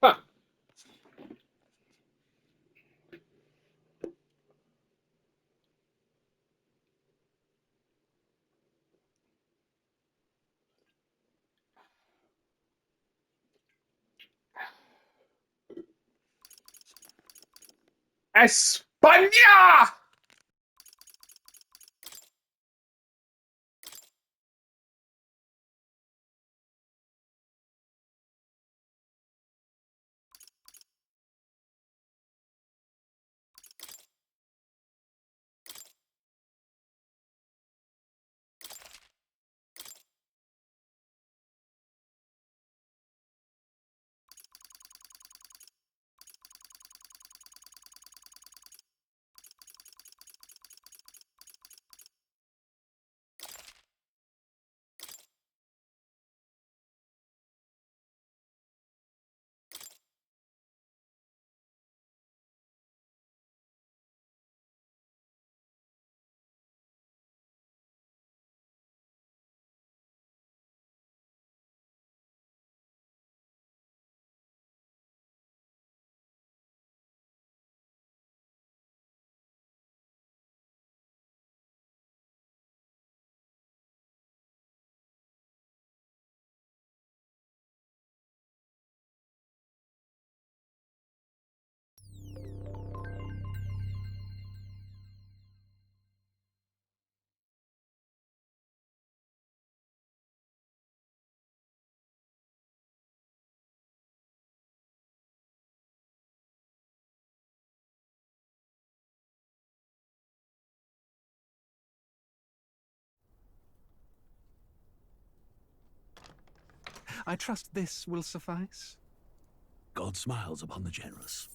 Ha! España! I trust this will suffice. God smiles upon the generous.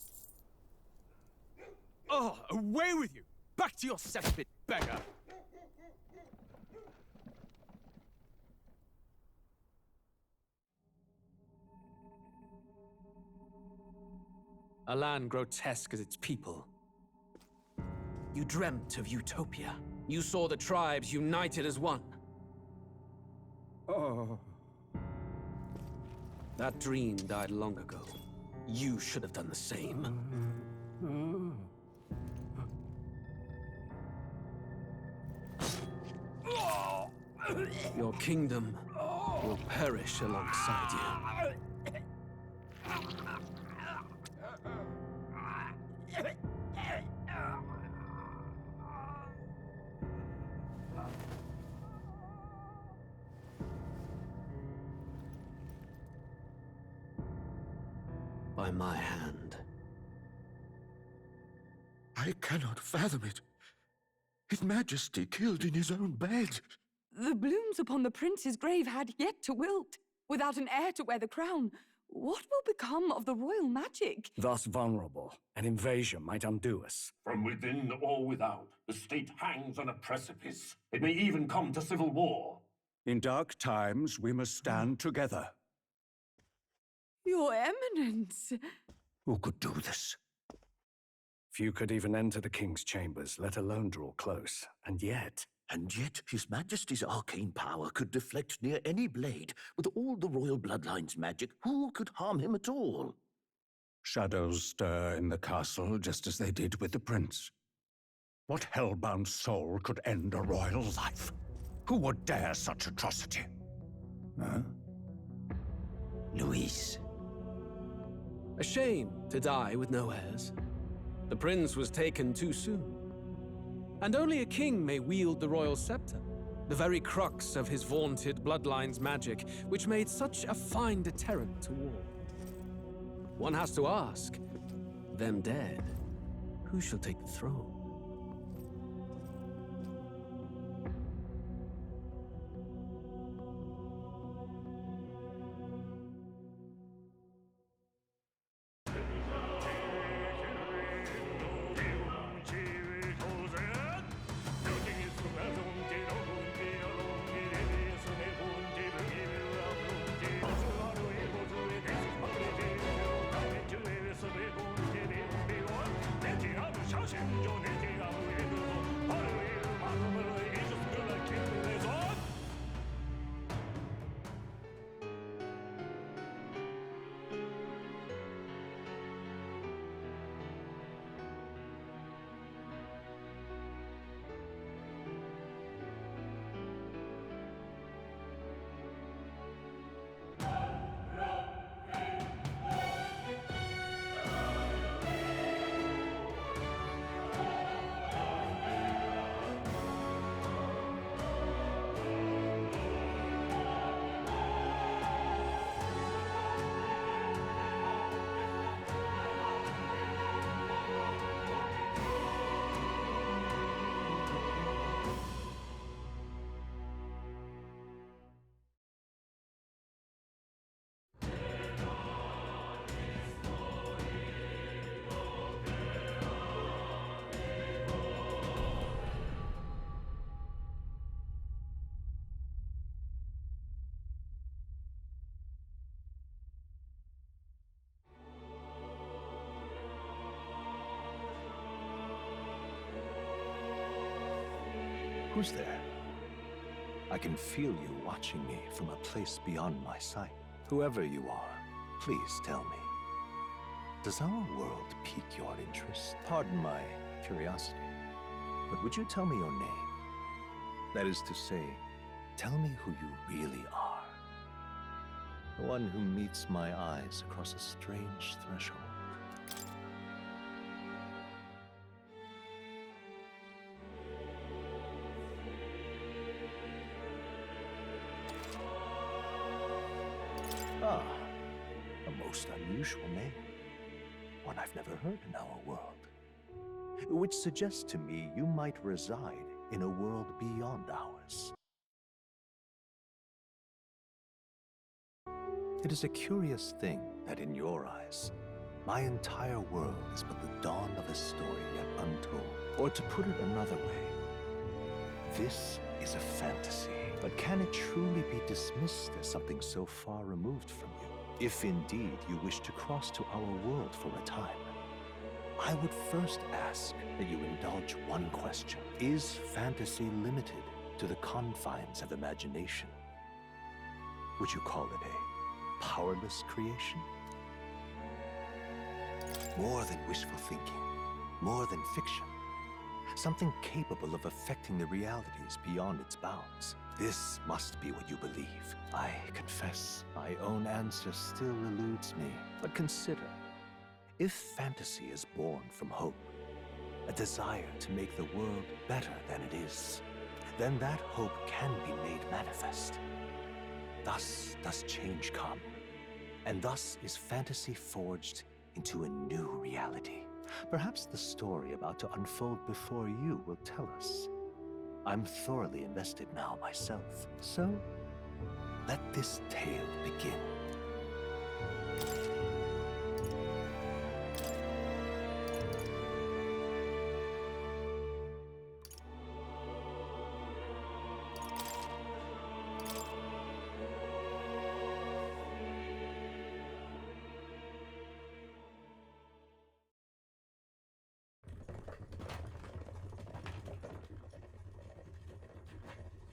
Oh, away with you! Back to your cesspit, beggar! A land grotesque as its people. You dreamt of utopia. You saw the tribes united as one. Oh. That dream died long ago. You should have done the same. Your kingdom will perish alongside you. By my hand. I cannot fathom it. His Majesty killed in his own bed. The blooms upon the prince's grave had yet to wilt. Without an heir to wear the crown, what will become of the royal magic? Thus vulnerable, an invasion might undo us. From within or without, the state hangs on a precipice. It may even come to civil war. In dark times, we must stand together. Your Eminence! Who could do this? Few could even enter the king's chambers, let alone draw close. And yet His Majesty's arcane power could deflect near any blade. With all the royal bloodline's magic, who could harm him at all? Shadows stir in the castle just as they did with the prince. What hellbound soul could end a royal life? Who would dare such atrocity? Huh? Luis. A shame to die with no heirs. The prince was taken too soon. And only a king may wield the royal scepter, the very crux of his vaunted bloodline's magic, which made such a fine deterrent to war. One has to ask, them dead, who shall take the throne? 내 뒤하는 샤신 존에 Who's there? I can feel you watching me from a place beyond my sight. Whoever you are, please tell me. Does our world pique your interest? Pardon my curiosity, but would you tell me your name? That is to say, tell me who you really are. The one who meets my eyes across a strange threshold. Ah, a most unusual name. One I've never heard in our world. Which suggests to me you might reside in a world beyond ours. It is a curious thing that in your eyes, my entire world is but the dawn of a story yet untold. Or to put it another way, this is a fantasy. But can it truly be dismissed as something so far removed from you? If indeed you wish to cross to our world for a time, I would first ask that you indulge one question. Is fantasy limited to the confines of imagination? Would you call it a powerless creation? More than wishful thinking, more than fiction. Something capable of affecting the realities beyond its bounds. This must be what you believe. I confess, my own answer still eludes me. But consider, if fantasy is born from hope, a desire to make the world better than it is, then that hope can be made manifest. Thus does change come, and thus is fantasy forged into a new reality. Perhaps the story about to unfold before you will tell us. I'm thoroughly invested now myself, so let this tale begin.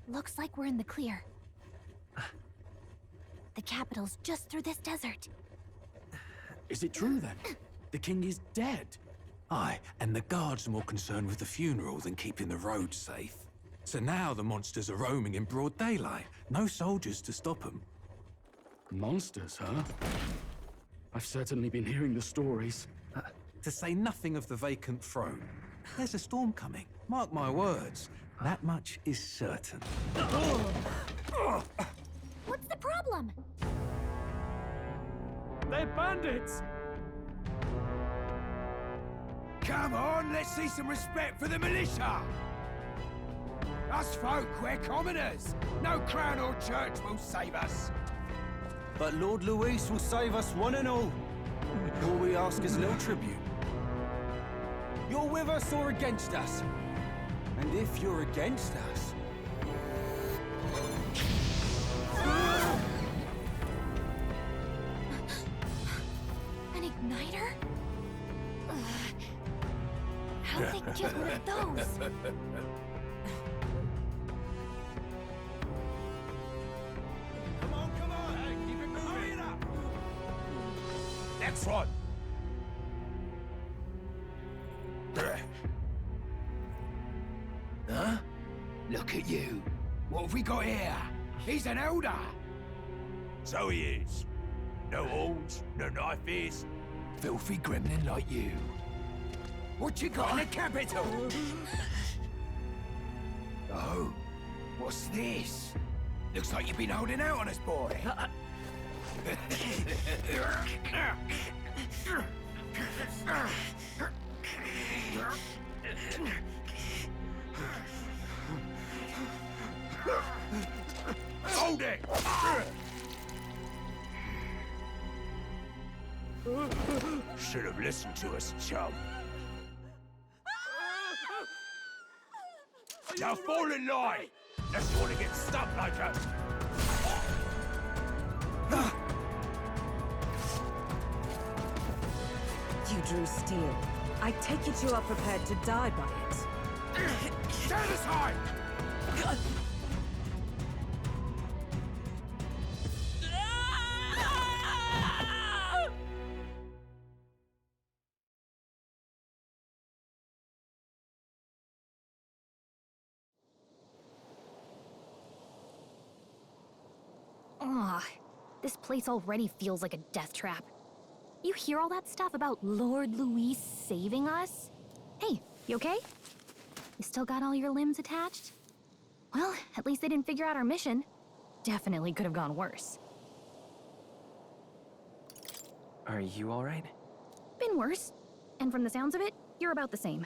Looks like we're in the clear. The capital's just through this desert. Is it true then? The king is dead? Aye, and the guards are more concerned with the funeral than keeping the roads safe. So now the monsters are roaming in broad daylight. No soldiers to stop them. Monsters, huh? I've certainly been hearing the stories. To say nothing of the vacant throne. There's a storm coming. Mark my words. That much is certain. What's the problem? They're bandits! Come on, let's see some respect for the militia! Us folk, we're commoners. No crown or church will save us. But Lord Luis will save us one and all. All we ask is a little tribute. You're with us or against us? And if you're against us... An igniter? How'd they get one of those? Come on, hey, keep it moving. Hurry it up. Next one. Huh? Look at you. What have we got here? He's an elder. So he is. No horns, no knife ears. Filthy gremlin like you. What you got in the capital? Oh, what's this? Looks like you've been holding out on us, boy. Hold it! Should have listened to us, chum. Now fall in line! Unless you want to get stuck like us. You drew steel. I take it you are prepared to die by it. Stand aside! Ugh, this place already feels like a death trap. You hear all that stuff about Lord Louis saving us? Hey, you okay? You still got all your limbs attached? Well, at least they didn't figure out our mission. Definitely could have gone worse. Are you alright? Been worse. And from the sounds of it, you're about the same.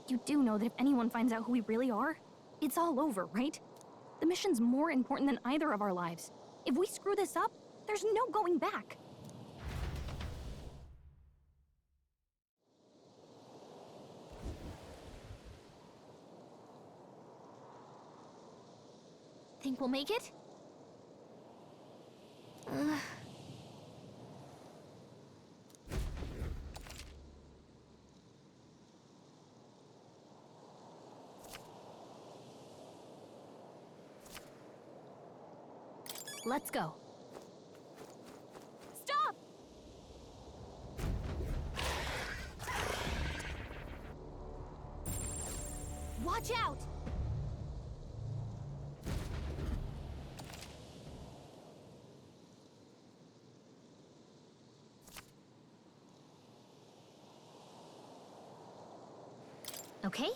You do know that if anyone finds out who we really are, it's all over, right? The mission's more important than either of our lives. If we screw this up, there's no going back. Think we'll make it? Let's go. Stop! Watch out! Okay?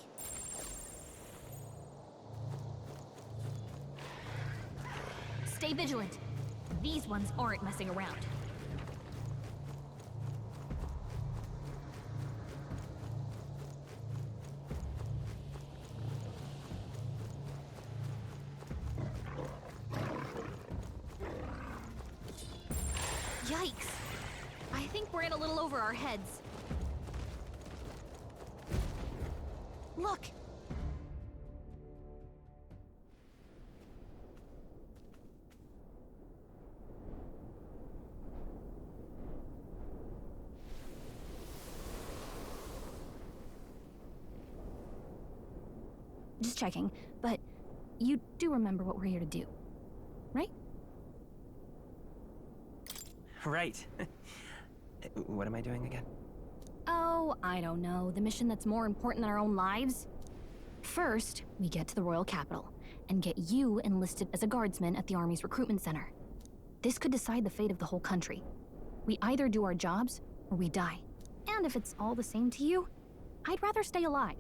Stay vigilant. These ones aren't messing around. Yikes! I think we're in a little over our heads. Look! Just checking, but you do remember what we're here to do, right? Right. What am I doing again? Oh, I don't know. The mission that's more important than our own lives? First, we get to the Royal Capital and get you enlisted as a guardsman at the Army's recruitment center. This could decide the fate of the whole country. We either do our jobs or we die. And if it's all the same to you, I'd rather stay alive.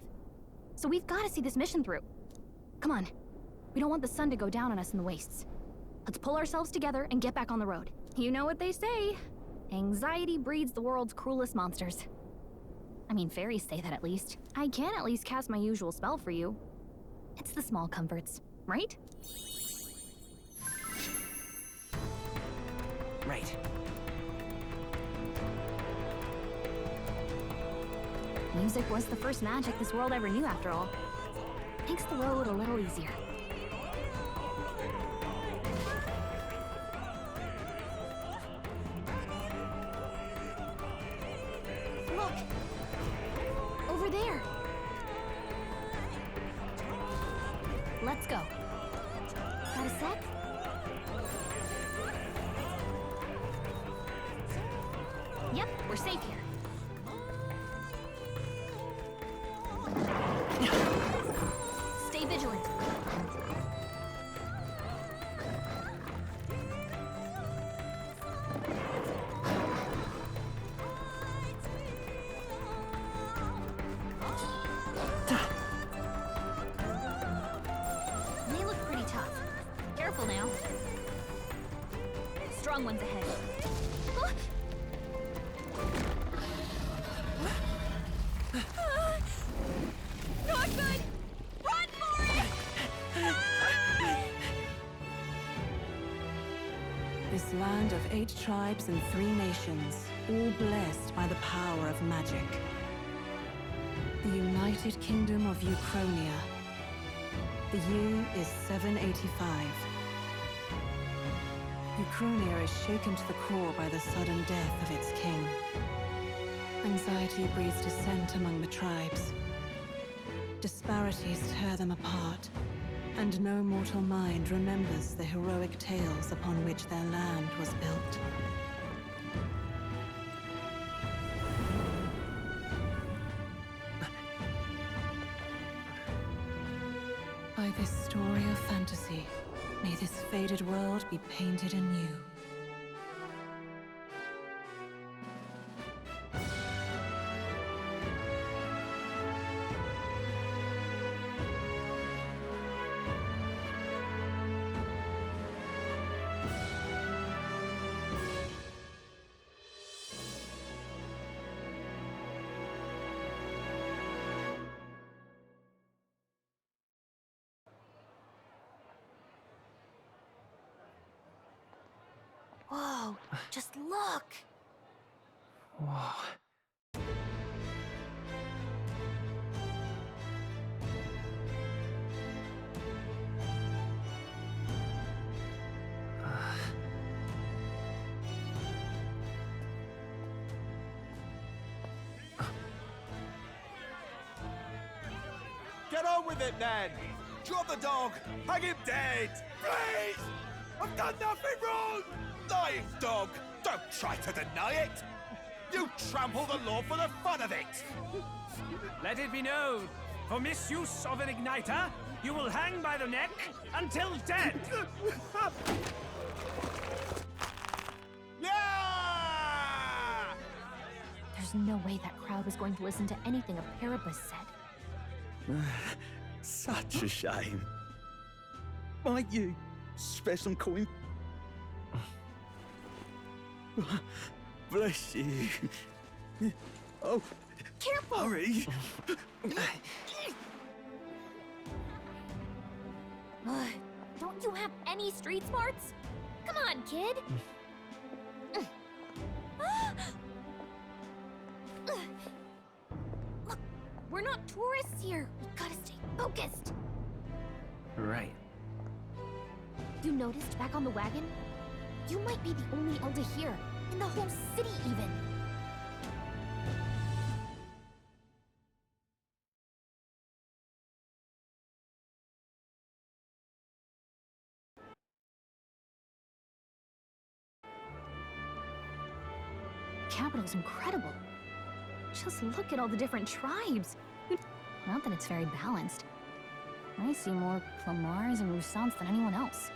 So we've got to see this mission through. Come on. We don't want the sun to go down on us in the wastes. Let's pull ourselves together and get back on the road. You know what they say. Anxiety breeds the world's cruelest monsters. I mean, fairies say that at least. I can at least cast my usual spell for you. It's the small comforts, right? Right. Music was the first magic this world ever knew, after all. Makes the road a little easier. Look! Over there! Let's go. Got a sec? Yep, we're safe here. Stay vigilant. They look pretty tough. Careful now. Strong ones ahead. Not good! Run for it! This land of 8 tribes and 3 nations, all blessed by the power of magic. The United Kingdom of Ukronia. The year is 785. Ukronia is shaken to the core by the sudden death of its king. Anxiety breeds dissent among the tribes. Disparities tear them apart. And no mortal mind remembers the heroic tales upon which their land was built. By this story of fantasy, may this faded world be painted anew. Whoa, just look! Whoa. Get on with it, then! Drop the dog! Hang him dead! Please! I've done nothing wrong! Lying dog! Don't try to deny it! You trample the law for the fun of it! Let it be known, for misuse of an igniter, you will hang by the neck until dead! Yeah! There's no way that crowd was going to listen to anything a Paribus said. Such a shame. Might you spare some coin? Bless you. Oh, careful! Hurry! Don't you have any street smarts? Come on, kid! Look, we're not tourists here. We gotta stay focused. Right. You noticed back on the wagon? You might be the only Elder here, in the whole city even. The capital's incredible. Just look at all the different tribes. Not that it's very balanced. I see more Clamars and Roussants than anyone else.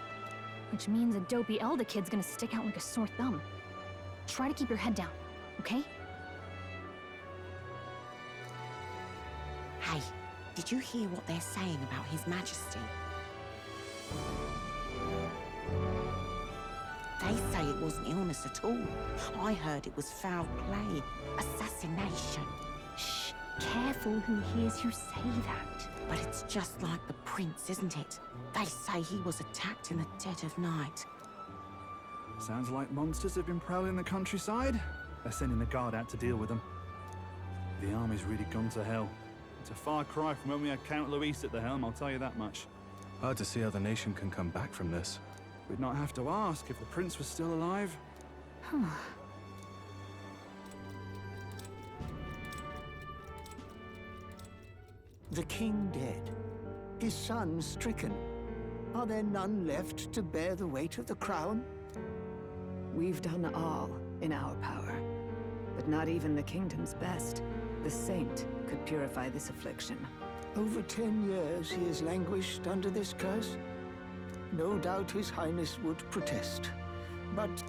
Which means a dopey Elder kid's gonna stick out like a sore thumb. Try to keep your head down, okay? Hey, did you hear what they're saying about His Majesty? They say it wasn't illness at all. I heard it was foul play, assassination. Shh, careful who hears you say that. But it's just like the prince, isn't it? They say he was attacked in the dead of night. Sounds like monsters have been prowling the countryside. They're sending the guard out to deal with them. The army's really gone to hell. It's a far cry from when we had Count Luis at the helm, I'll tell you that much. Hard to see how the nation can come back from this. We'd not have to ask if the prince was still alive. The king dead, his son stricken. Are there none left to bear the weight of the crown? We've done all in our power, but not even the kingdom's best, the saint, could purify this affliction. Over 10 years he has languished under this curse. No doubt His Highness would protest. But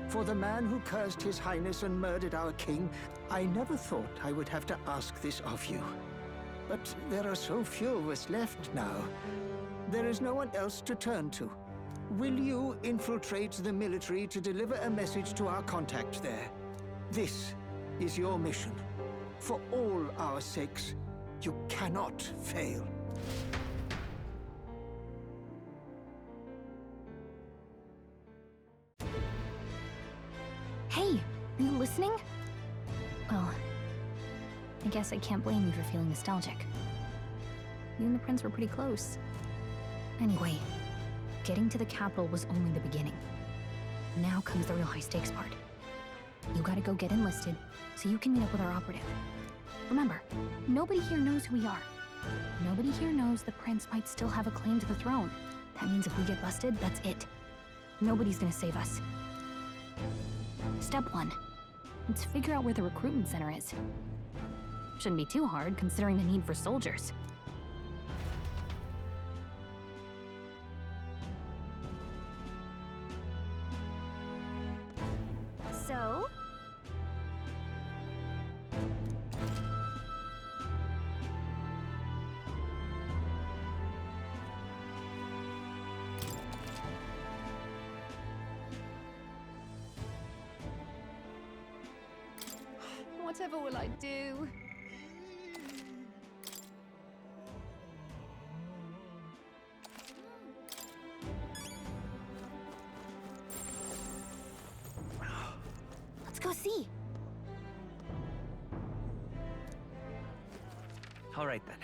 for the man who cursed His Highness and murdered our king, I never thought I would have to ask this of you. But there are so few of us left now. There is no one else to turn to. Will you infiltrate the military to deliver a message to our contact there? This is your mission. For all our sakes, you cannot fail. Hey, are you listening? Well, I guess I can't blame you for feeling nostalgic. You and the prince were pretty close. Anyway, getting to the capital was only the beginning. Now comes the real high-stakes part. You gotta go get enlisted, so you can meet up with our operative. Remember, nobody here knows who we are, Nobody here knows the prince might still have a claim to the throne. That means if we get busted, that's it. Nobody's gonna save us. Step 1. Let's figure out where the recruitment center is. Shouldn't be too hard, considering the need for soldiers. So? Whatever will I do? Let's go see. All right then.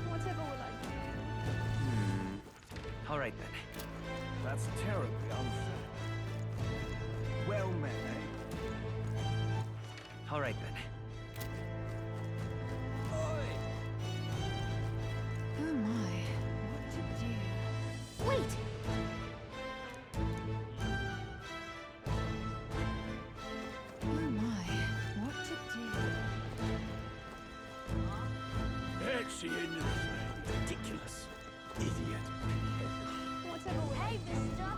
Whatever will I do? All right then. That's terribly unfair. Well met, eh? All right then. Oh my. What to do? Wait! Oh my. What to do? That's the end of this man. Ridiculous. Idiot. Whatever will Hey, mister!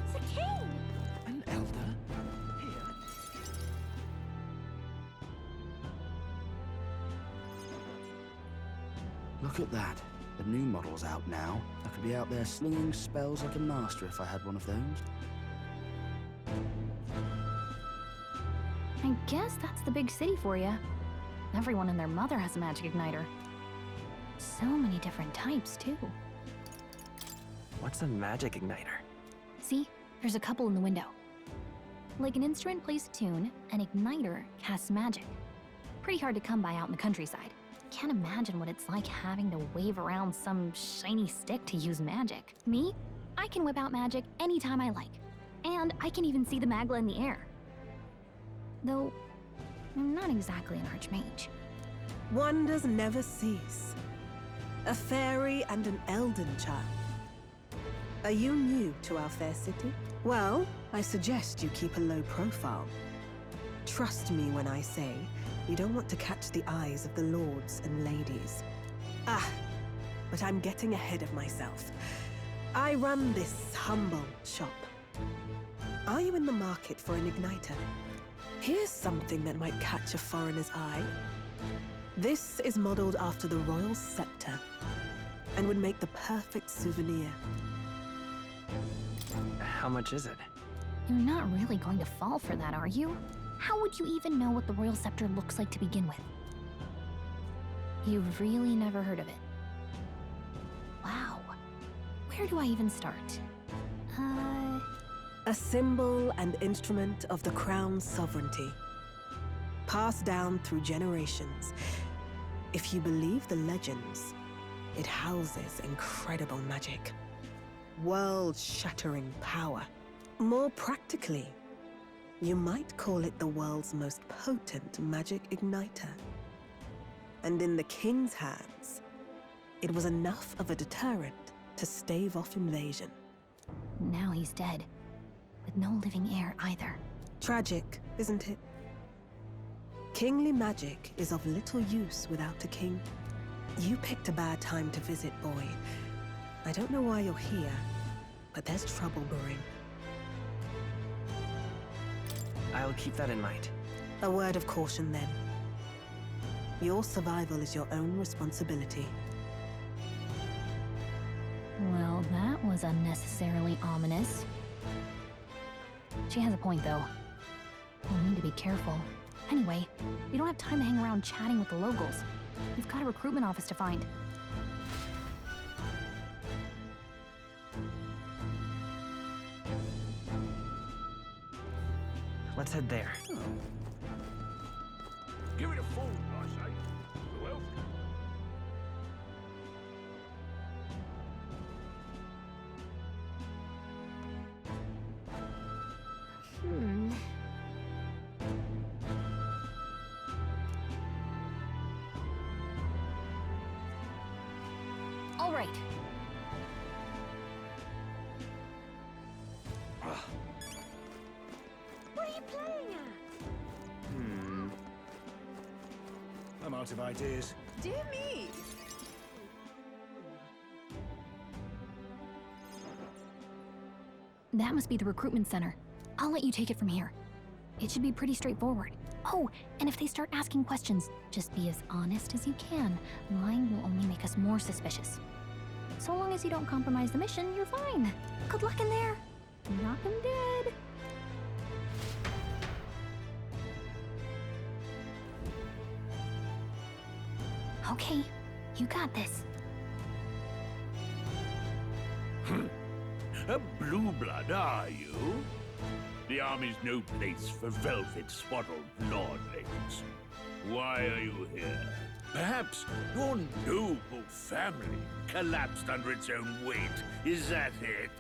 It's a king! An elder? Look at that. The new model's out now. I could be out there slinging spells like a master if I had one of those. I guess that's the big city for you. Everyone and their mother has a magic igniter. So many different types, too. What's a magic igniter? See? There's a couple in the window. Like an instrument plays a tune, an igniter casts magic. Pretty hard to come by out in the countryside. Can't imagine what it's like having to wave around some shiny stick to use magic. Me? I can whip out magic anytime I like. And I can even see the Magla in the air. Though, I'm not exactly an archmage. Wonders never cease. A fairy and an Elden child. Are you new to our fair city? Well, I suggest you keep a low profile. Trust me when I say you don't want to catch the eyes of the lords and ladies. But I'm getting ahead of myself. I run this humble shop. Are you in the market for an igniter? Here's something that might catch a foreigner's eye. This is modeled after the royal scepter and would make the perfect souvenir. How much is it? You're not really going to fall for that, are you? How would you even know what the royal scepter looks like to begin with? You've really never heard of it. Wow. Where do I even start? A symbol and instrument of the crown's sovereignty. Passed down through generations. If you believe the legends, it houses incredible magic. World-shattering power. More practically, you might call it the world's most potent magic igniter. And in the king's hands, it was enough of a deterrent to stave off invasion. Now he's dead. With no living heir either. Tragic, isn't it? Kingly magic is of little use without a king. You picked a bad time to visit, boy. I don't know why you're here, but there's trouble brewing. I'll keep that in mind. A word of caution, then. Your survival is your own responsibility. Well, that was unnecessarily ominous. She has a point, though. We'll need to be careful. Anyway, we don't have time to hang around chatting with the locals. We've got a recruitment office to find. Let's head there. Give it a fold, I say. Who else? right. What are you playing at? I'm out of ideas. Dear me! That must be the recruitment center. I'll let you take it from here. It should be pretty straightforward. Oh, and if they start asking questions, just be as honest as you can. Lying will only make us more suspicious. So long as you don't compromise the mission, you're fine. Good luck in there. Knock 'em dead. Okay, you got this. A blue blood, are you? The army's no place for velvet-swaddled lordlings. Why are you here? Perhaps your noble family collapsed under its own weight. Is that it?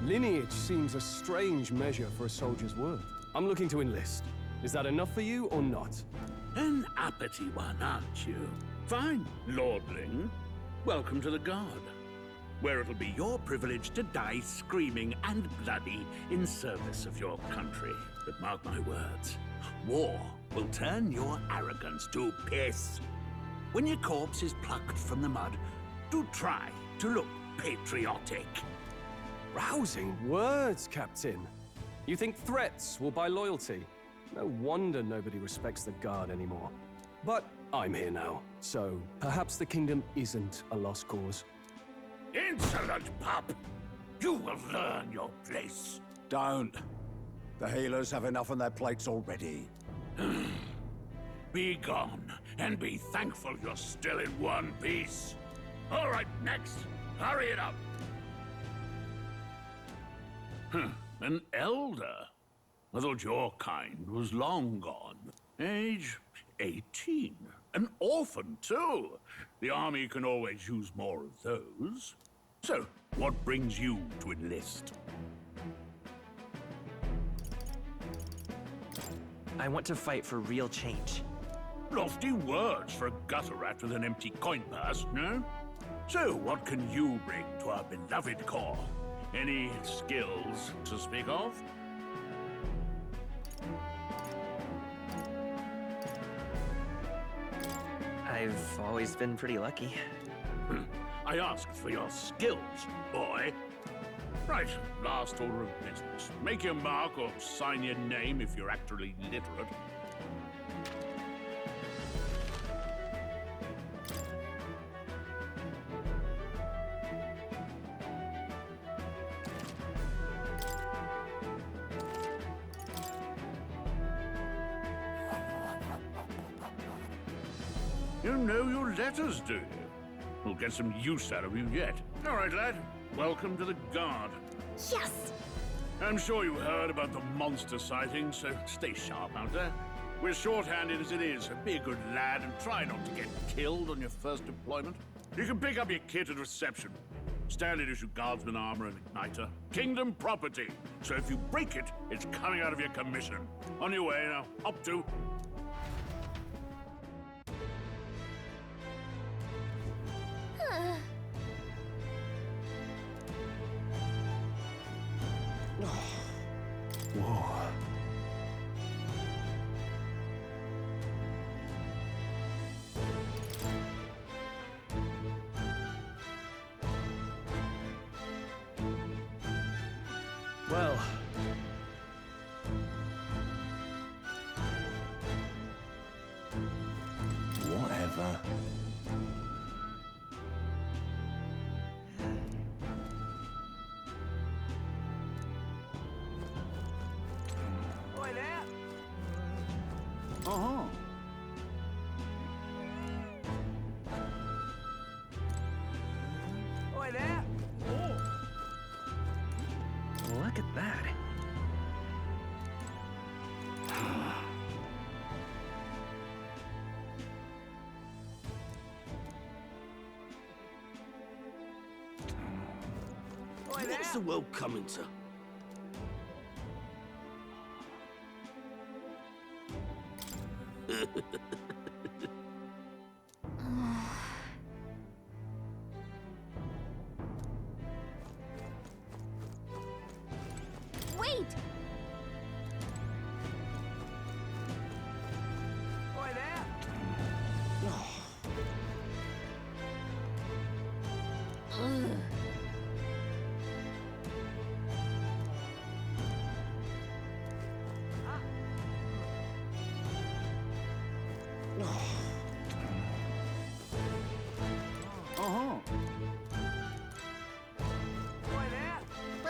Lineage seems a strange measure for a soldier's worth. I'm looking to enlist. Is that enough for you or not? An uppity one, aren't you? Fine, lordling. Welcome to the Guard, where it'll be your privilege to die screaming and bloody in service of your country. But mark my words, war will turn your arrogance to piss. When your corpse is plucked from the mud, do try to look patriotic. Rousing words, Captain. You think threats will buy loyalty? No wonder nobody respects the Guard anymore. But I'm here now, so perhaps the kingdom isn't a lost cause. Insolent pup! You will learn your place. Don't. The healers have enough on their plates already. Be gone, and be thankful you're still in one piece. All right, next. Hurry it up. An elder? I thought your kind was long gone. Age 18. An orphan, too. The army can always use more of those. So, what brings you to enlist? I want to fight for real change. Lofty words for a gutter rat with an empty coin purse, no? So, what can you bring to our beloved corps? Any skills to speak of? I've always been pretty lucky. I asked for your skills, boy. Right, last order of business. Make your mark or sign your name if you're actually literate. You know your letters, do you? We'll get some use out of you yet. All right, lad. Welcome to the Guard. Yes! I'm sure you heard about the monster sighting, so stay sharp out there. We're short-handed as it is, so be a good lad and try not to get killed on your first deployment. You can pick up your kit at reception. Standard issue guardsman armor and igniter. Kingdom property. So if you break it, it's coming out of your commission. On your way now. Up to. Whoa. Well, Whatever. Oi there! Uh-huh. Oi there! Look at that. What's the world coming to?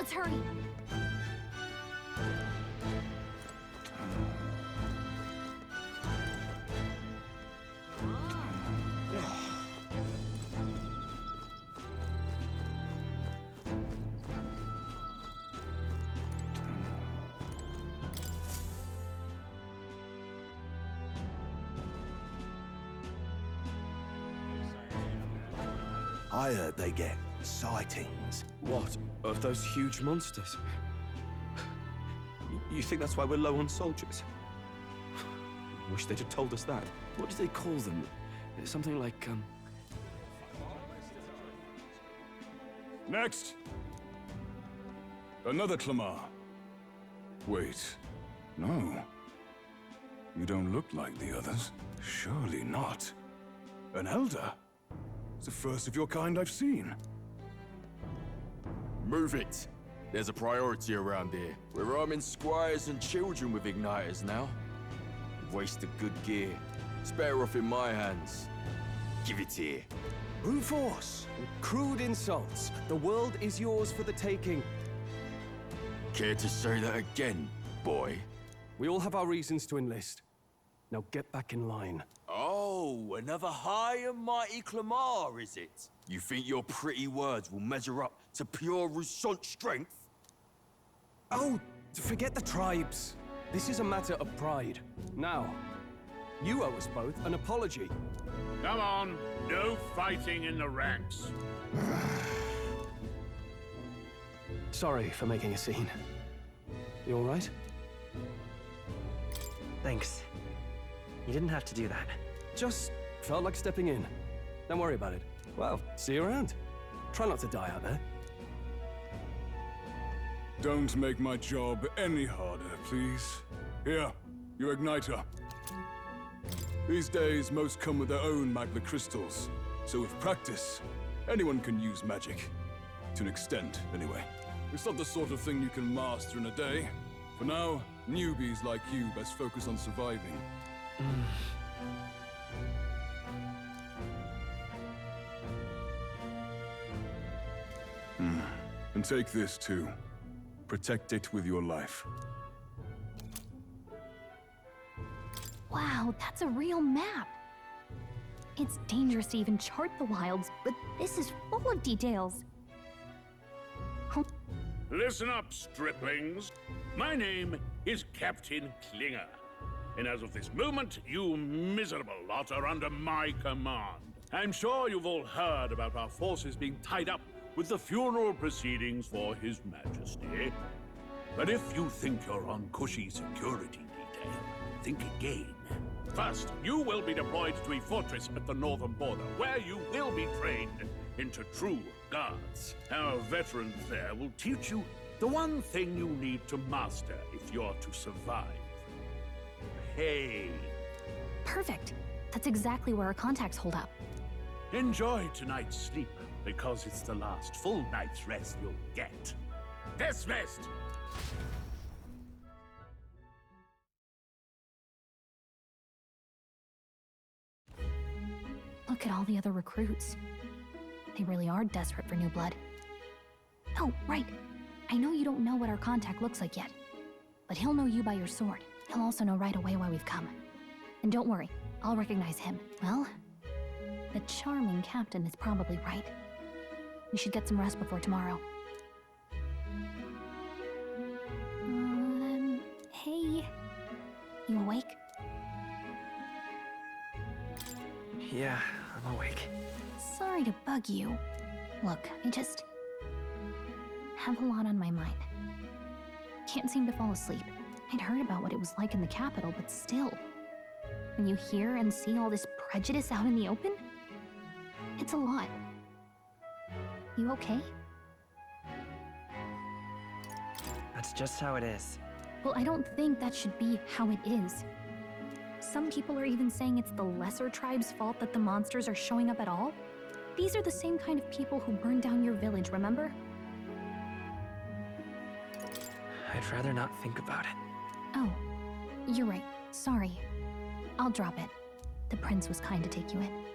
Let's hurry. I heard they get sightings. What? Of those huge monsters? You think that's why we're low on soldiers? Wish they'd have told us that. What do they call them? Something like, Next! Another Clamar. Wait. No. You don't look like the others. Surely not. An Elder? It's the first of your kind I've seen. Move it. There's a priority around here. We're arming squires and children with igniters now. Waste of good gear. It's better off in my hands. Give it here. Brute force. Crude insults. The world is yours for the taking. Care to say that again, boy? We all have our reasons to enlist. Now get back in line. Oh, another high and mighty Clamar, is it? You think your pretty words will measure up to pure Rousant strength? Oh, forget the tribes. This is a matter of pride. Now, you owe us both an apology. Come on, no fighting in the ranks. Sorry for making a scene. You all right? Thanks. You didn't have to do that. Just felt like stepping in. Don't worry about it. Well, see you around. Try not to die out there. Don't make my job any harder, please. Here, your igniter. These days, most come with their own magna crystals. So with practice, anyone can use magic. To an extent, anyway. It's not the sort of thing you can master in a day. For now, newbies like you best focus on surviving. And take this too. Protect it with your life. Wow, that's a real map. It's dangerous to even chart the wilds, but this is full of details. Listen up, striplings. My name is Captain Klinger. And as of this moment, you miserable lot are under my command. I'm sure you've all heard about our forces being tied up with the funeral proceedings for His Majesty. But if you think you're on cushy security detail, think again. First, you will be deployed to a fortress at the northern border, where you will be trained into true guards. Our veterans there will teach you the one thing you need to master if you're to survive. Pain. Perfect. That's exactly where our contacts hold up. Enjoy tonight's sleep, because it's the last full night's rest you'll get. Dismissed! Look at all the other recruits. They really are desperate for new blood. Oh, right. I know you don't know what our contact looks like yet, but he'll know you by your sword. He'll also know right away why we've come. And don't worry, I'll recognize him. Well, the charming captain is probably right. We should get some rest before tomorrow. Hey. You awake? Yeah, I'm awake. Sorry to bug you. Look, I just have a lot on my mind. Can't seem to fall asleep. I'd heard about what it was like in the capital, but still. When you hear and see all this prejudice out in the open, it's a lot. You okay? That's just how it is. Well, I don't think that should be how it is. Some people are even saying it's the lesser tribe's fault that the monsters are showing up at all. These are the same kind of people who burned down your village, remember? I'd rather not think about it. Oh, you're right. Sorry. I'll drop it. The prince was kind to take you in.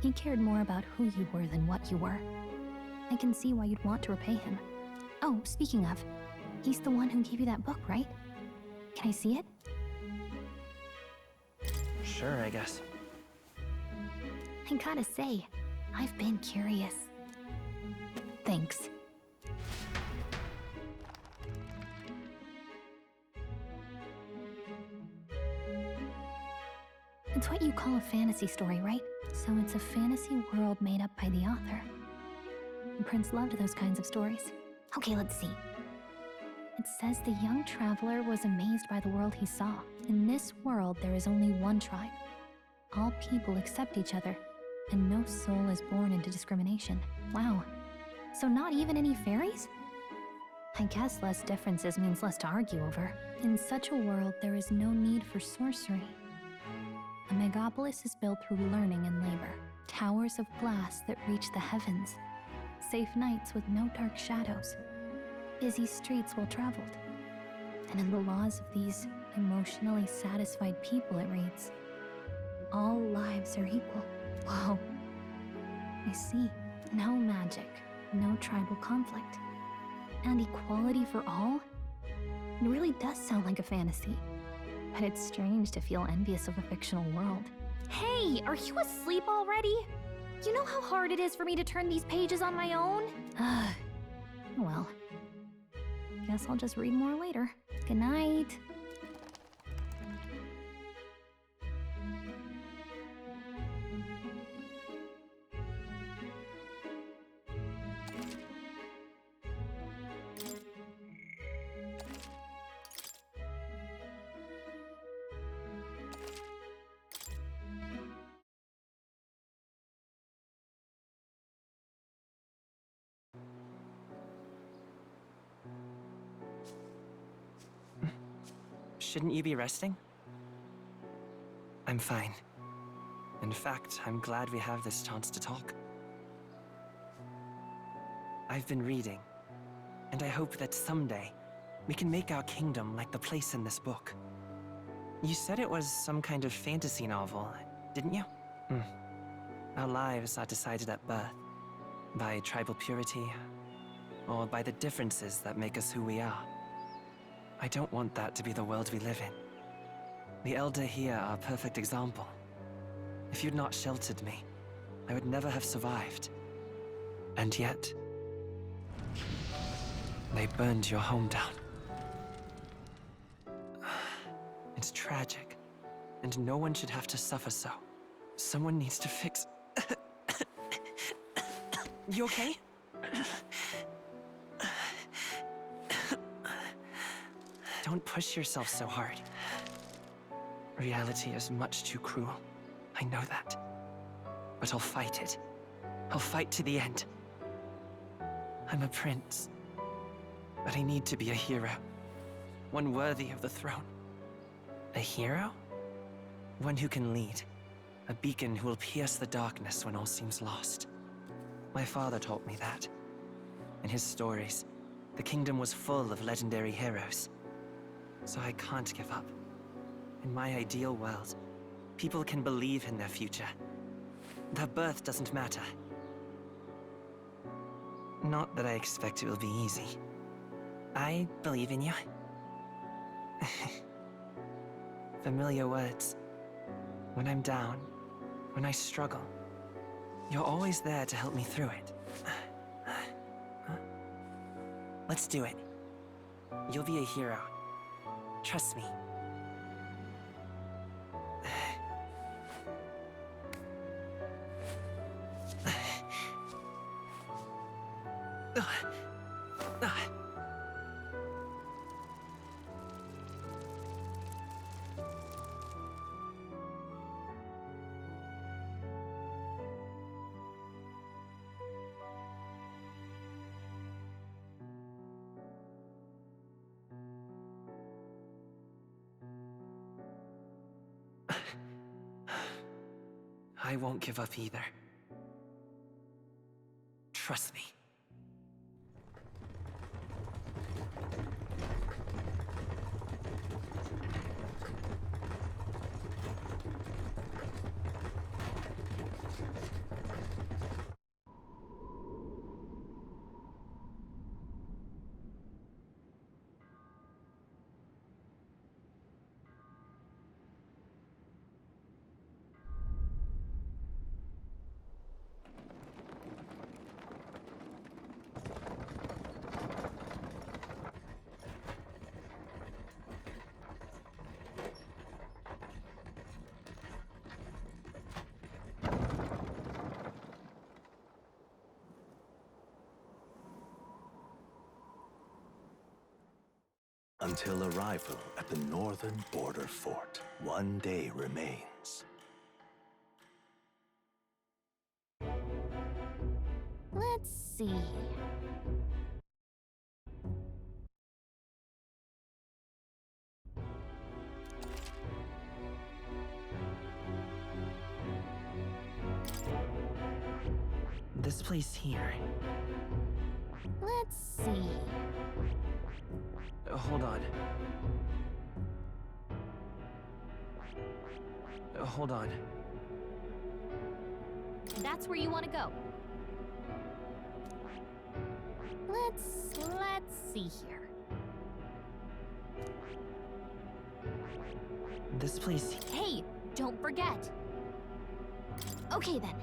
He cared more about who you were than what you were. I can see why you'd want to repay him. Oh, speaking of, he's the one who gave you that book, right? Can I see it? Sure, I guess. I gotta say, I've been curious. Thanks. It's what you call a fantasy story, right? So it's a fantasy world made up by the author. The prince loved those kinds of stories. Okay, let's see. It says the young traveler was amazed by the world he saw. In this world, there is only one tribe. All people accept each other, and no soul is born into discrimination. Wow. So not even any fairies? I guess less differences means less to argue over. In such a world, there is no need for sorcery. A megapolis is built through learning and labor. Towers of glass that reach the heavens. Safe nights with no dark shadows. Busy streets well traveled. And in the laws of these emotionally satisfied people, it reads, all lives are equal. Whoa. I see. No magic, no tribal conflict. And equality for all? It really does sound like a fantasy. But it's strange to feel envious of a fictional world. Hey, are you asleep already? You know how hard it is for me to turn these pages on my own? Well, guess I'll just read more later. Good night. Shouldn't you be resting? I'm fine. In fact, I'm glad we have this chance to talk. I've been reading, and I hope that someday we can make our kingdom like the place in this book. You said it was some kind of fantasy novel, didn't you? Our lives are decided at birth, by tribal purity, or by the differences that make us who we are. I don't want that to be the world we live in. The Elder here are a perfect example. If you'd not sheltered me, I would never have survived. And yet, they burned your home down. It's tragic, and no one should have to suffer so. Someone needs to fix... You okay? Don't push yourself so hard. Reality is much too cruel. I know that. But I'll fight it. I'll fight to the end. I'm a prince. But I need to be a hero. One worthy of the throne. A hero? One who can lead. A beacon who will pierce the darkness when all seems lost. My father taught me that. In his stories, the kingdom was full of legendary heroes. So I can't give up. In my ideal world, people can believe in their future. Their birth doesn't matter. Not that I expect it will be easy. I believe in you. Familiar words. When I'm down, when I struggle, you're always there to help me through it. Let's do it. You'll be a hero. Trust me. I won't give up either. Trust me. Until arrival at the northern border fort, one day remains. Let's see. This place here. Let's see. Hold on. Hold on. That's where you want to go. Let's see here. This place. Hey, don't forget. Okay then.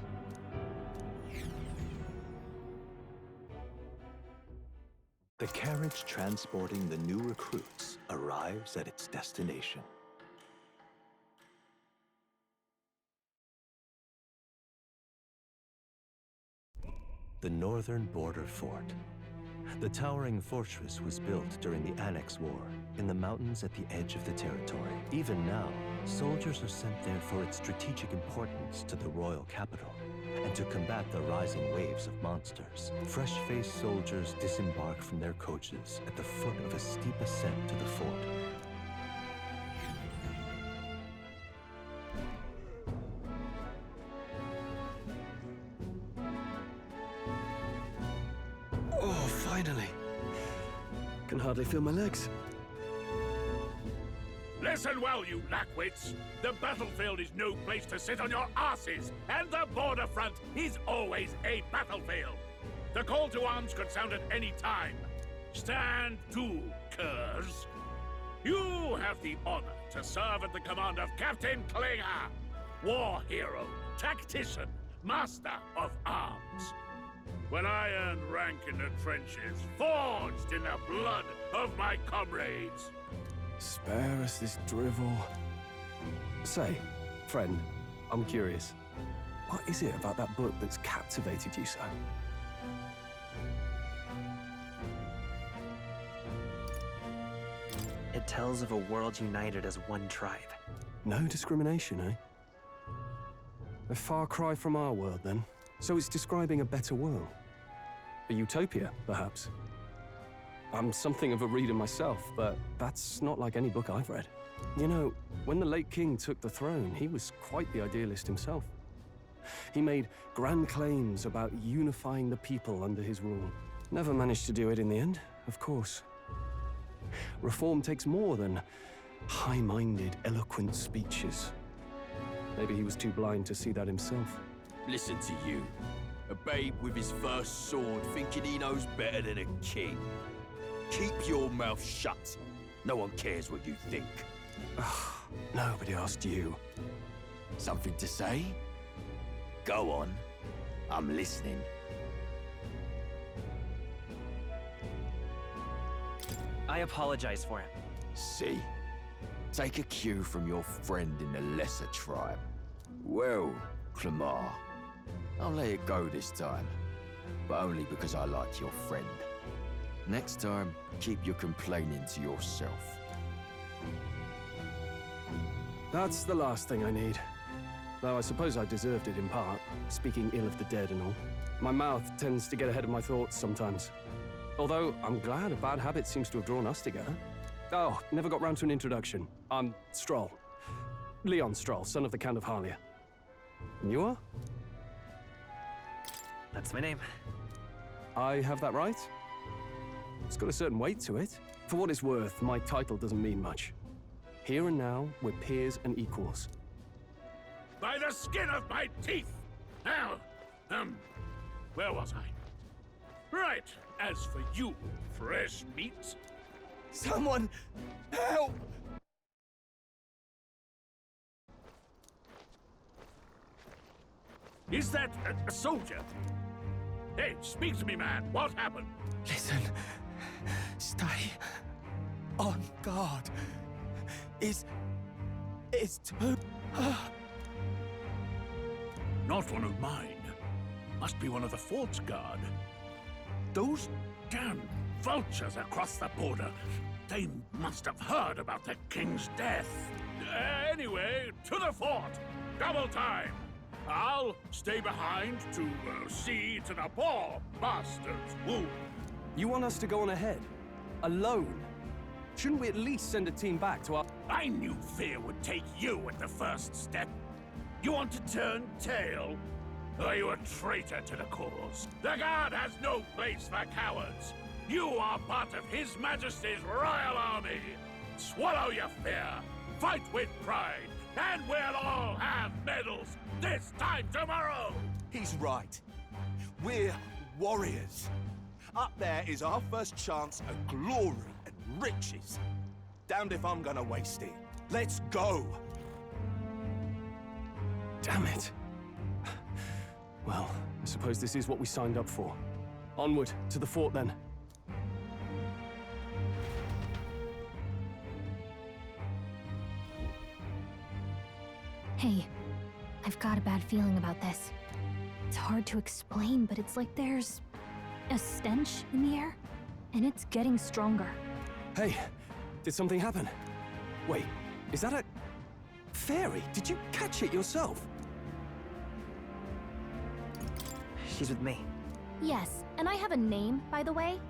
The carriage transporting the new recruits arrives at its destination. The northern border fort. The towering fortress was built during the Annex War in the mountains at the edge of the territory. Even now, soldiers are sent there for its strategic importance to the royal capital and to combat the rising waves of monsters. Fresh-faced soldiers disembark from their coaches at the foot of a steep ascent to the fort. Oh, finally. Can hardly feel my legs. Listen well, you lackwits. The battlefield is no place to sit on your asses, and the border front is always a battlefield. The call to arms could sound at any time. Stand to, curs. You have the honor to serve at the command of Captain Klinger, war hero, tactician, master of arms. When I earned rank in the trenches, forged in the blood of my comrades. Spare us this drivel. Say, friend, I'm curious. What is it about that book that's captivated you so? It tells of a world united as one tribe. No discrimination, eh? A far cry from our world, then. So it's describing a better world. A utopia, perhaps. I'm something of a reader myself, but that's not like any book I've read. You know, when the late king took the throne, he was quite the idealist himself. He made grand claims about unifying the people under his rule. Never managed to do it in the end, of course. Reform takes more than high-minded, eloquent speeches. Maybe he was too blind to see that himself. Listen to you. A babe with his first sword thinking he knows better than a king. Keep your mouth shut. No one cares what you think. Nobody asked you. Something to say? Go on. I'm listening. I apologize for him. See? Take a cue from your friend in the lesser tribe. Well, Clemar, I'll let it go this time. But only because I like your friend. Next time, keep your complaining to yourself. That's the last thing I need. Though I suppose I deserved it in part, speaking ill of the dead and all. My mouth tends to get ahead of my thoughts sometimes. Although, I'm glad a bad habit seems to have drawn us together. Oh, never got round to an introduction. I'm Stroll. Leon Stroll, son of the Count of Harlia. And you are? That's my name. I have that right? It's got a certain weight to it. For what it's worth, my title doesn't mean much. Here and now, we're peers and equals. By the skin of my teeth! Now, where was I? Right, as for you, fresh meat. Someone, help! Is that a soldier? Hey, speak to me, man. What happened? Listen. Stay on guard. It's too... Not one of mine. Must be one of the fort's guard. Those damn vultures across the border. They must have heard about the king's death. Anyway, to the fort! Double time! I'll stay behind to see to the poor bastard's wound. You want us to go on ahead? Alone? Shouldn't we at least send a team back to our... I knew fear would take you at the first step. You want to turn tail? Are you a traitor to the cause? The Guard has no place for cowards. You are part of His Majesty's Royal Army. Swallow your fear, fight with pride, and we'll all have medals this time tomorrow! He's right. We're warriors. Up there is our first chance at glory and riches. Damned if I'm gonna waste it. Let's go! Damn it. Well, I suppose this is what we signed up for. Onward, to the fort then. Hey, I've got a bad feeling about this. It's hard to explain, but it's like there's a stench in the air, and it's getting stronger. Hey, did something happen? Wait, is that a... fairy? Did you catch it yourself? She's with me. Yes, and I have a name, by the way.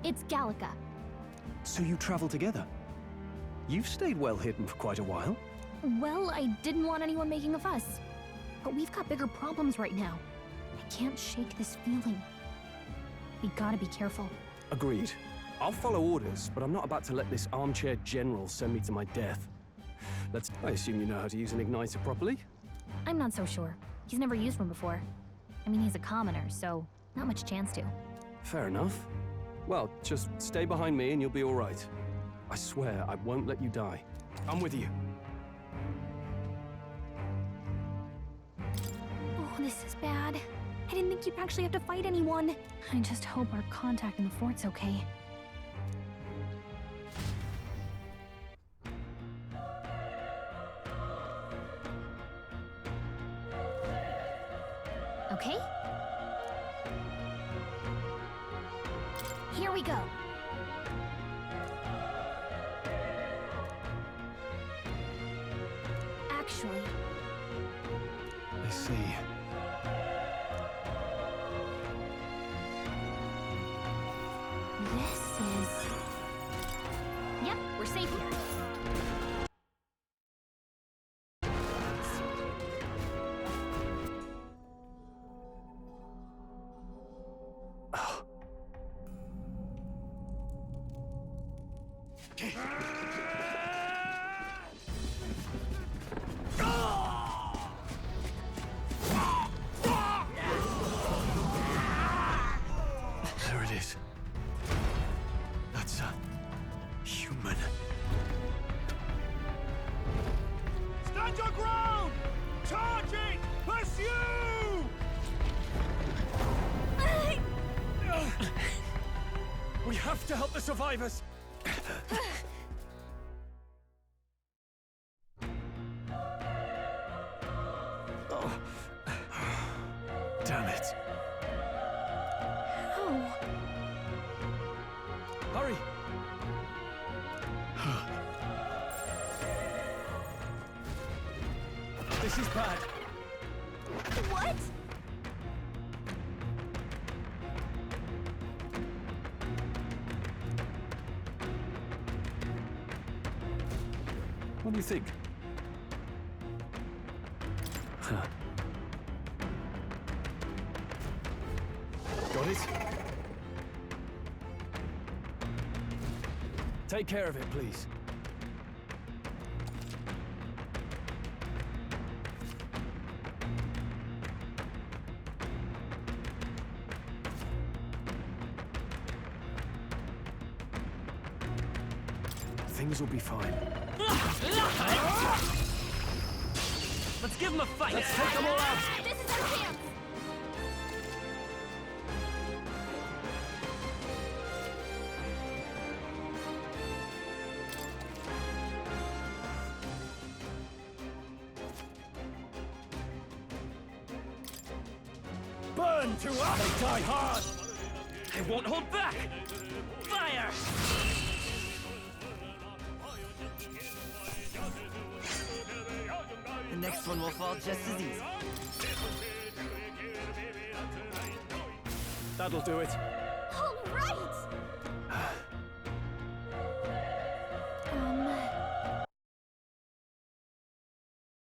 It's Gallica. So you travel together? You've stayed well hidden for quite a while. Well, I didn't want anyone making a fuss. But we've got bigger problems right now. I can't shake this feeling. We gotta be careful. Agreed. I'll follow orders, but I'm not about to let this armchair general send me to my death. I assume you know how to use an igniter properly? I'm not so sure. He's never used one before. I mean, he's a commoner, so not much chance to. Fair enough. Well, just stay behind me and you'll be all right. I swear I won't let you die. I'm with you. Oh, this is bad. I didn't think you'd actually have to fight anyone. I just hope our contact in the fort's okay. Okay? Here we go. Actually... I see. This is... Yep, we're safe here. There it is. That's a... human. Stand your ground! Charging! Pursue! We have to help the survivors! Oh. Damn it. Oh. Hurry! This is bad. What? What do you think? Huh. Got it? Take care of it, please. Things will be fine. Let's give them a fight! Let's take them all out! This is our chance! Burn to us! They die hard! I won't hold back! Fire! The next one will fall just as easy. That'll do it.